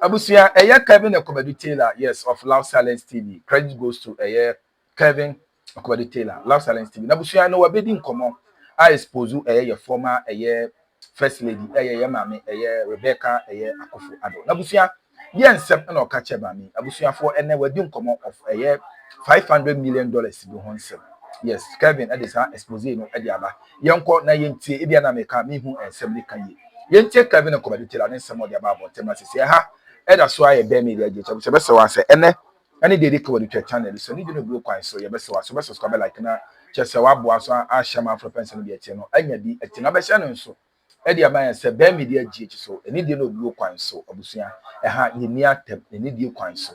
Abusia, Kevin Okwabedi Taylor, yes, of Loud Silence TV. Credit goes to Kevin Okwabedi Taylor, Loud Silence TV. Abusia, no, we're bidding common. I expose you your former first lady, mami, Rebecca, Akufo Ado. Abusia, yen sem no catch mami. Abusia for we're doing common of $500 million to be honsel. Yes, Kevin, that is expose no Ediaba. Yanko na yenti, Ibiana meka, me who and Semli Kaye. Yenti Kevin Okwabedi Taylor, and some of the above, Temas, ha. That's why a bear media get up. So best one say, any day they cover the channel. So need to blue coin. So you best one. So best subscribe like na. Just a wabo so a shama for pension be a channel. Anya be a channel. Best channel so. Eddie Amaya say bear media GH so. Any day no blue coin so. Obusia. Ye near tem. Any day coin so.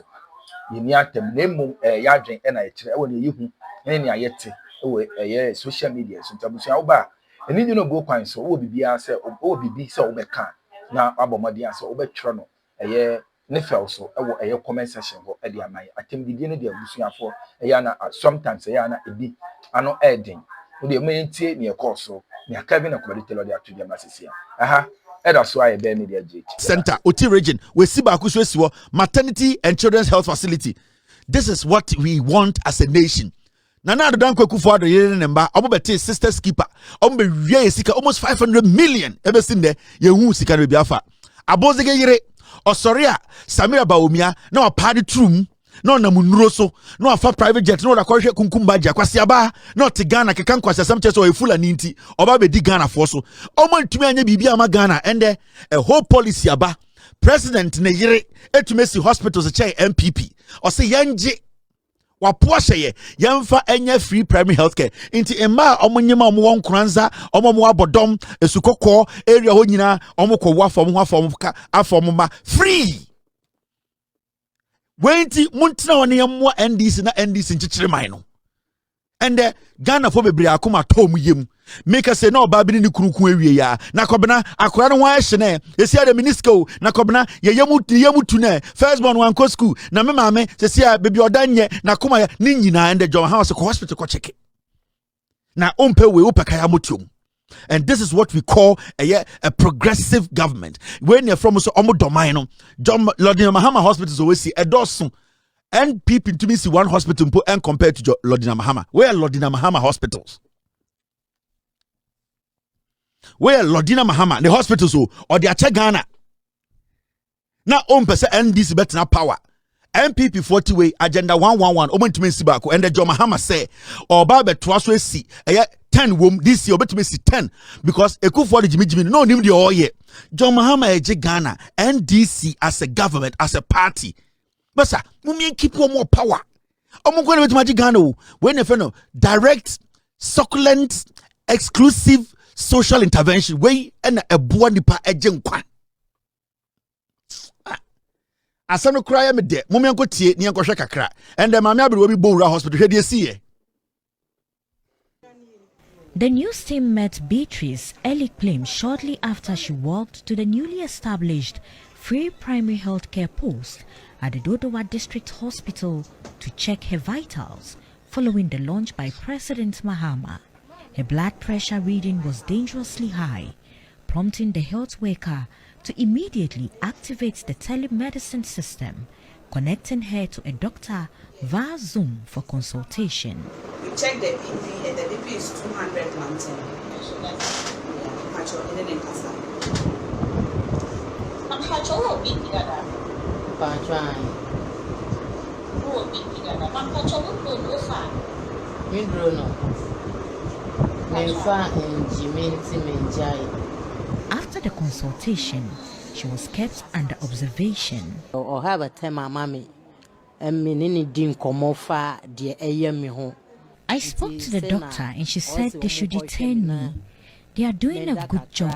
Ye near tem. Name mum yardring and I tell when you who any ayete. Oh social media. So Tabusia oba. Any day no blue coin so. Oh be say. Oh be so obeka. Na abomadi so obetrono. Ne fell so a comment section for Eddie Amaya. I think the dinner de Lucia for Ayana sometimes Ayana ebi ano adding. With the main tea near course near Kevin and Quality Lawyer to the masses here. That's why a bear media center, Oti region, where Sibakuswe maternity and children's health facility. This is what we want as a nation. Nana the Danko Kufa the year number, Obobete sister skipper, almost 500 million ever seen there. You sika biafa. Abozege yere. Osoria Samira Baumia no a party trum no na munroso no afa private jet no da kwahwe kunkumbaja kwasiaba no te Ghana kekan kwasa samche so e fula ninti oba be di Ghana for so omo ntumi anya bibia ama Ghana and a whole policy aba president ne yere etumesi hospitals che MPP o se yanje wapoahye yemfa enya free primary healthcare inti emma omonyema omwo nkranza omomwo abodom esukokko area ho nyina omokwo wafom ho afom ma free wenti muntina wone yemmo NDC na NDC nchichire man no and Ghana for bebre akoma tom yem make us say no ba bi ni kurukun awie ya na kobena akora no ho ahye na esi ada minisco na kobena ye yemu tu na first born wan ko school na me maame sesi a bebi odanye na koma ya ni nyina and John House ko hospital ko check na ompe we opekaya motiom. And this is what we call a progressive government. When you're from so omodomino John Lodina Mahama hospitals always see a dozen and people to me see one hospital and compared to Lodina Mahama. Where are Lodina Mahama hospitals? Where Lodina Mahama, the hospitals or the Ghana? Now, NDC better power. MPP 40 way agenda 111 omo ntumi sibako and the John Mahama say or Baba Twaso si 10 wom this year obetumi si 10 because Ekufuor Jimmy no nim the all year John Mahama eje Ghana NDC as a government as a party but sir mumien keep more power omo go na betumi Ghana when you direct succulent exclusive social intervention way and a boa nipa eje nkwa asano kraya me de mumien ko tie ni enkohwe kakra and the mama abiri obi bowura hospital hwe de sie. The news team met Beatrice Elikplem shortly after she walked to the newly established free primary health care post at the Dodowa District Hospital to check her vitals following the launch by President Mahama. Her blood pressure reading was dangerously high, prompting the health worker to immediately activate the telemedicine system, connecting her to a doctor via Zoom for consultation. We check the BP and the BP is 200 mountain. So that's After the consultation, she was kept under observation. Or have a tema mammy. I spoke to the doctor and she said they should detain me. They are doing a good job.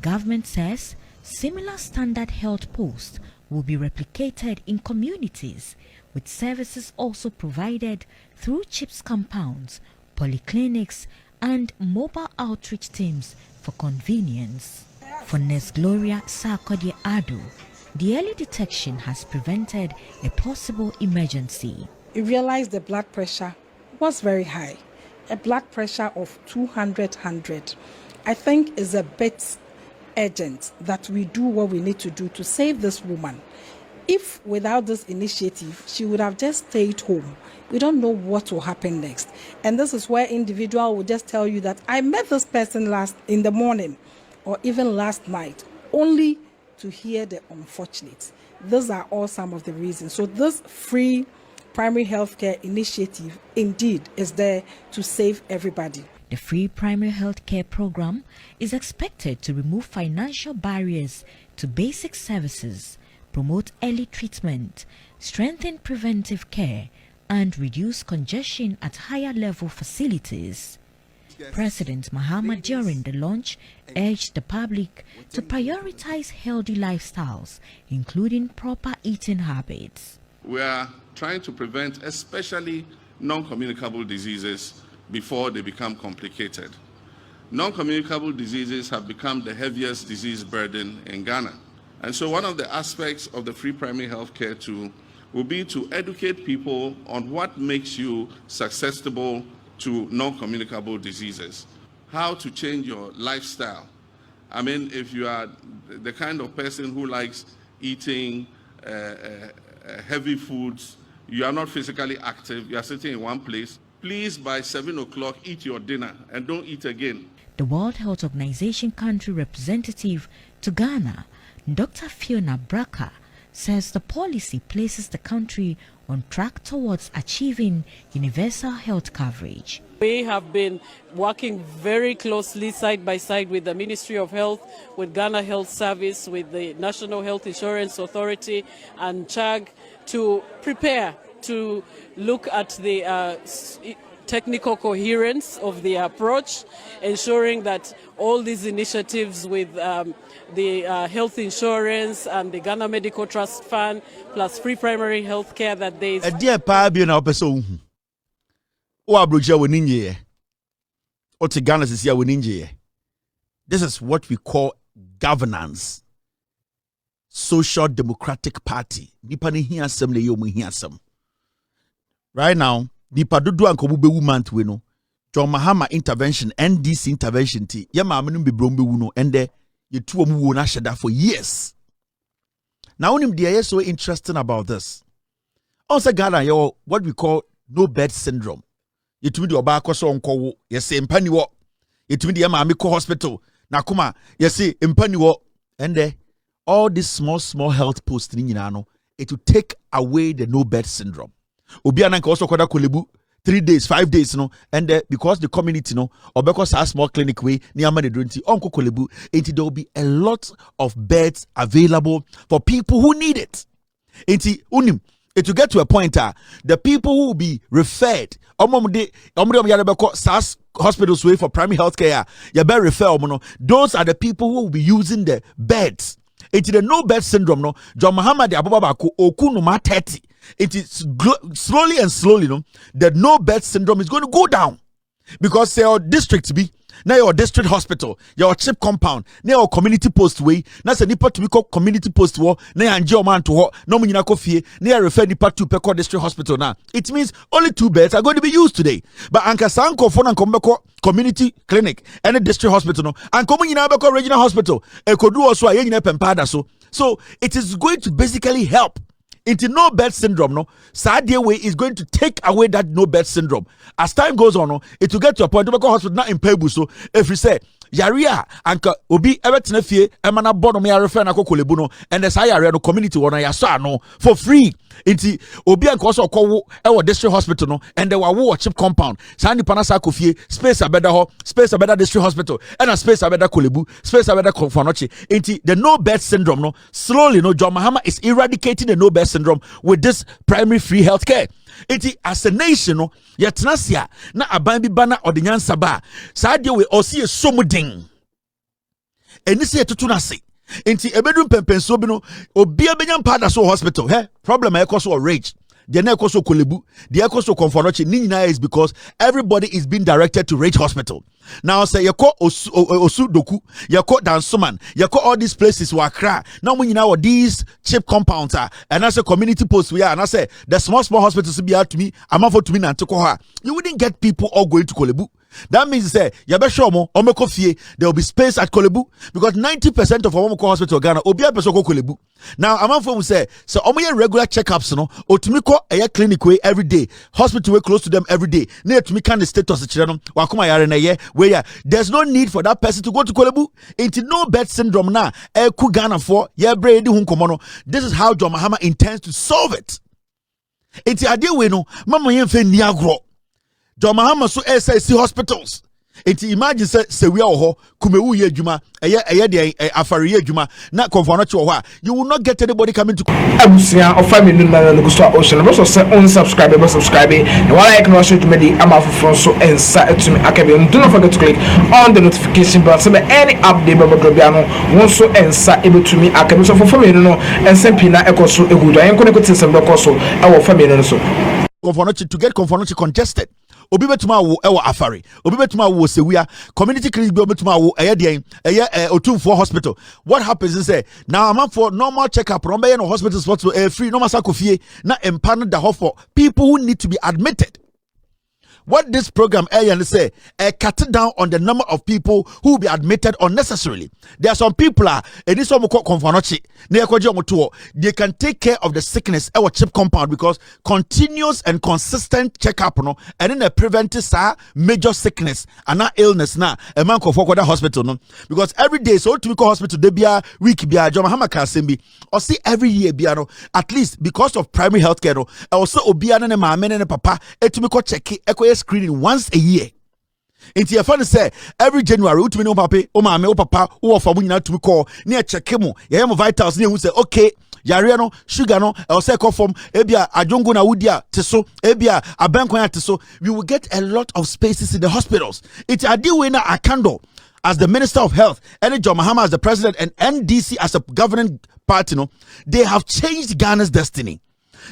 Government says similar standard health posts will be replicated in communities, with services also provided through CHIPS compounds, polyclinics, and mobile outreach teams for convenience. For Nurse Gloria Sarkodie Ado, the early detection has prevented a possible emergency. We realized the blood pressure was very high, a blood pressure of 200. I think it's a bit urgent that we do what we need to do to save this woman. If without this initiative, she would have just stayed home. We don't know what will happen next. And this is where individual will just tell you that I met this person last in the morning or even last night, only to hear the unfortunate. These are all some of the reasons. So this free primary health care initiative indeed is there to save everybody. The free primary health care program is expected to remove financial barriers to basic services, promote early treatment, strengthen preventive care, and reduce congestion at higher level facilities. President Mahama during the launch urged the public to prioritize healthy lifestyles, including proper eating habits. We are trying to prevent especially non-communicable diseases before they become complicated. Non-communicable diseases have become the heaviest disease burden in Ghana. And so one of the aspects of the free primary health care tool will be to educate people on what makes you susceptible to non-communicable diseases, how to change your lifestyle. I mean, if you are the kind of person who likes eating heavy foods, you are not physically active, you are sitting in one place, please by 7 o'clock eat your dinner and don't eat again. The World Health Organization country representative to Ghana, Dr. Fiona Braka, says the policy places the country on track towards achieving universal health coverage. We have been working very closely side by side with the Ministry of Health, with Ghana Health Service, with the National Health Insurance Authority and CHAG to prepare to look at the technical coherence of the approach, ensuring that all these initiatives with the health insurance and the Ghana Medical Trust Fund plus free primary health care that they... dear Pabio na opeso o abroja woninje o te Ghana sisia woninje. This is what we call governance. Social Democratic Party. Nipa ne hiasem le yomu hiasem. Right now, nipa dodo anko bu month we no. John Mahama intervention, NDC intervention ti. Ya ma amenu be brombe wu no ende ye tu omu wo na sheda for years. Now onim dey so interesting about this. Also Ghana yo what we call no bed syndrome. Ye tumi de oba akoso onko wo, ye say mpani wo. Ye tumi de ya ma ko hospital. Na kuma ye say mpani wo ende all these small health posts ni nyina no, it will take away the no bed syndrome. Obi ananka also kwada kolebu 3 days 5 days no, and because the community no or because a small clinic way ni ama de donti onko kolebu, there will be a lot of beds available for people who need it. Unim it will get to a point the people who will be referred SAS hospitals way for primary health care you better refer those are the people who will be using the beds. It's the no bed syndrome no John Mahama de Abubakar oku no ma 30. It is slowly and slowly no the no bed syndrome is going to go down because your district be now your district hospital your chip compound now your community post way na se nipa to be called community post wo na anje o man to ho no mo nyina ko fie na refer nipa to peko district hospital now it means only 2 beds are going to be used today but anka sanko for na kombeko community clinic and a district hospital no anko mo nyina beko regional hospital e kodu oso a ye nyina pempada so it is going to basically help. Into no bed syndrome, no. Sadie way is going to take away that no bed syndrome. As time goes on, no, it will get to a point where hospital not in Pebu. So if you say Yaria anka obi everything fie emana bono me refer na kokolebu no and the Yaria no community one ya so no for free. Inti obi anka also kowo e district hospital no and the wo chip compound. Sa ni pana sa kofie space abeda ho space abeda district hospital and a space abeda kolebu space abeda konfonochi. Inti the no bed syndrome no slowly no John Mahama is eradicating the no bed syndrome with this primary free health care. Iti as a nation no yetnasia na aban bi bana odenyansa ba saade we osie somudin enisi etutu na se enti ebedum pempenso bi no obi abenya pada so hospital problem e koso rage the na koso kolebu the koso comfortochi ni nyina is because everybody is being directed to Rage Hospital. Now say yako osu doku yako dansuman yako all these places wakra now when you know these cheap compounds and I say community posts we are and I say the small hospitals be out to me I'm for to me na you wouldn't get people all going to Kolebu That means say you be sure mo omeko fie there will be space at Kolebu because 90% of omeko hospital Ghana obi abeso ko Kolebu. Now amanfo say so omoye regular checkups no otumi ko eye clinic way every day, hospital way close to them every day. Na etumi kan the status kire no wakoma yare na ye where there's no need for that person to go to Kolebu. Into no bed syndrome na ku Ghana for ye bredi hu nkomo no. This is how John Mahama intends to solve it. Into ade we no mama ye mfe ni agro. John Mahama so SIC hospitals. Enti imagine se we are ho kumewu ye adwuma eye de afare ye adwuma na konfonoche wo ho a you will not get anybody coming to abusia of family no na go so ocean but so say unsubscribe and while I can show you me am afro so ensa etumi akabe. Do not forget to click on the notification bell so any update about Drobiano won so ensa ebetumi akabe. So for family no ensempi na ekoso egudo ayen ko ne ko tinsem dokoso e wo family no so konfonoche to get konfonoche congested. Obi betuma wo ewo afare obi betuma wo sewia community clinic obi betuma wo otumfo hospital. What happens is say now I'm for normal checkup no be no hospital spot free no masakofie na empanel da for people who need to be admitted. What this program say cut down on the number of people who will be admitted unnecessarily. There are some people they can take care of the sickness our chip compound because continuous and consistent checkup no and then prevent major sickness and not illness na a man for the hospital no because every day so to go hospital they be a week be a John Mahama Kasembi or see every year be no at least because of primary health care no also obiana ne mama ne papa etumiko check screening once a year. Inti your friend say every January utumi no papa o mama o papa o ofa mu nyina tumi call na check mu ye mo vitals na hu say okay yare no sugar no e say call from ebia adwongo na wudia teso ebia abankwan teso. We will get a lot of spaces in the hospitals. It ade we na Akando as the Minister of Health and John Mahama as the President and NDC as a governing party no they have changed Ghana's destiny.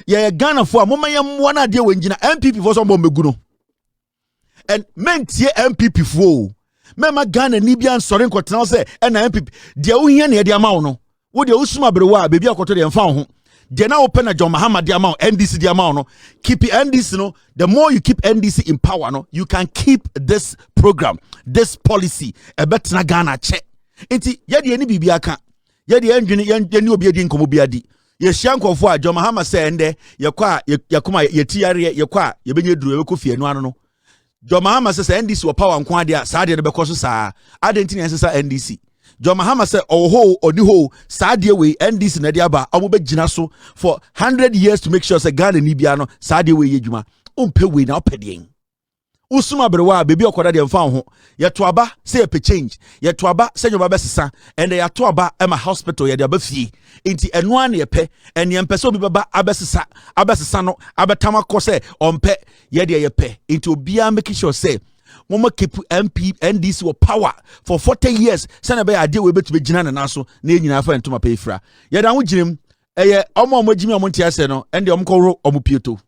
Yeah Ghana for mama yam wana de wenjina MPP for some meguno. And men tie MPP fo mema Ghana ni bia nsore nkotena se na MPP de wo hia na de ama wo no wo de usuma berewa bebi akoto de mfa ho de na open na John Mahama de ama NDC de ama no keep NDC no. The more you keep NDC in power no you can keep this program this policy e betna Ghana che enti ye de ni bibia ka ye de endwene ye ni obi edi nkomo bia di ye hia nkofo a John Mahama se ende ye kwa ye kuma ye tiare ye kwa ye benye duru ye ko fie no ano no. John Mahama says NDC will power and quadia, Sadia the Becosa sa, identity as NDC. John Mahama said, oh ho, or the ho, Sadia way, NDC Nadiaba, Amube Jinaso for 100 years to make sure say Ghana Nibiano, Sadia way Yejuma, Umpe now pedding. Usuma Brewa, baby or Cordia found ho, Yatuaba, say a pe change, Yatuaba, send your babessa, and the Yatuaba, Emma Hospital, Yadabafi, inti and one ye pe, and Yampeso Baba Abessa, Abessano, Abatama Cose, on pe, Yadia pe, into Bia making sure say, Mama keep MP NDC will power for 40 years, send a bay idea we bet to be Jinan and also, near Nafa and to my pay fra. Yadan with Jim, Omo Jimmy Montiaseno, and the Omkoro Omupioto.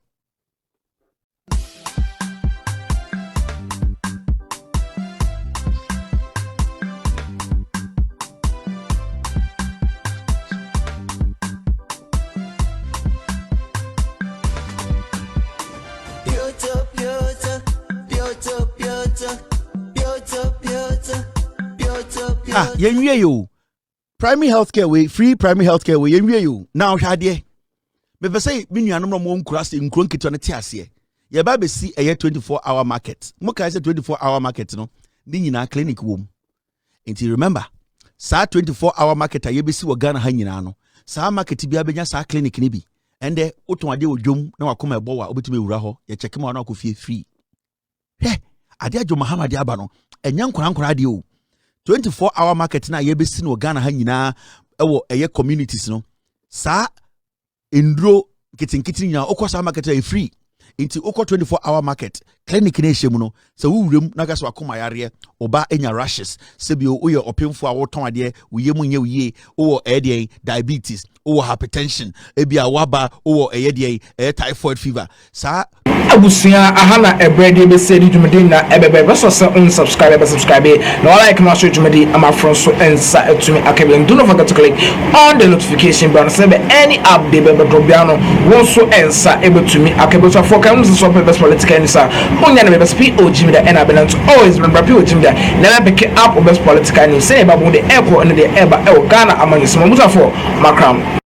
Yenwie you primary healthcare way free primary healthcare way yenwie you now hwade me be say me nuanom no mo nkurase nkron kito ne tiase ye ba be si 24-hour market mo kai say 24-hour market no ni nyina clinic wom enti remember sa 24-hour market aye be si wo Ghana ha nyina no sa market bia benya sa clinic ni bi ende oton ade odwom na wakoma ebo wa obetumi ewura ho ye check ma na akofie free ade adwo Muhammad aba no enya nkran ade o 24-hour market na ye besi no Ghana ha nyina ewo eye communities no sa endro kitinkitin nyina okosa market e free inti okọ 24-hour market clinic na ehye mu no se wo wurem na ga so akoma yare oba enya rashes se bi o ye opemfo a wo ton ade wo ye mu nye wo ye o ede diabetes o hypertension e bi a waba o eye de typhoid fever sa abusia ahana ebrede be say dwumede na ebebe so se unsubscribe subscribe na like no so dwumede ama from so ensa etumi akabe. Do not forget to click on the notification bell so be any update be drop no won so ensa ebetumi akabe. So for come so best political nisa onya na best POG me da na balance always remember POG me da na pick up best political news say about the airport and the eba e Ghana amani so musa for makram.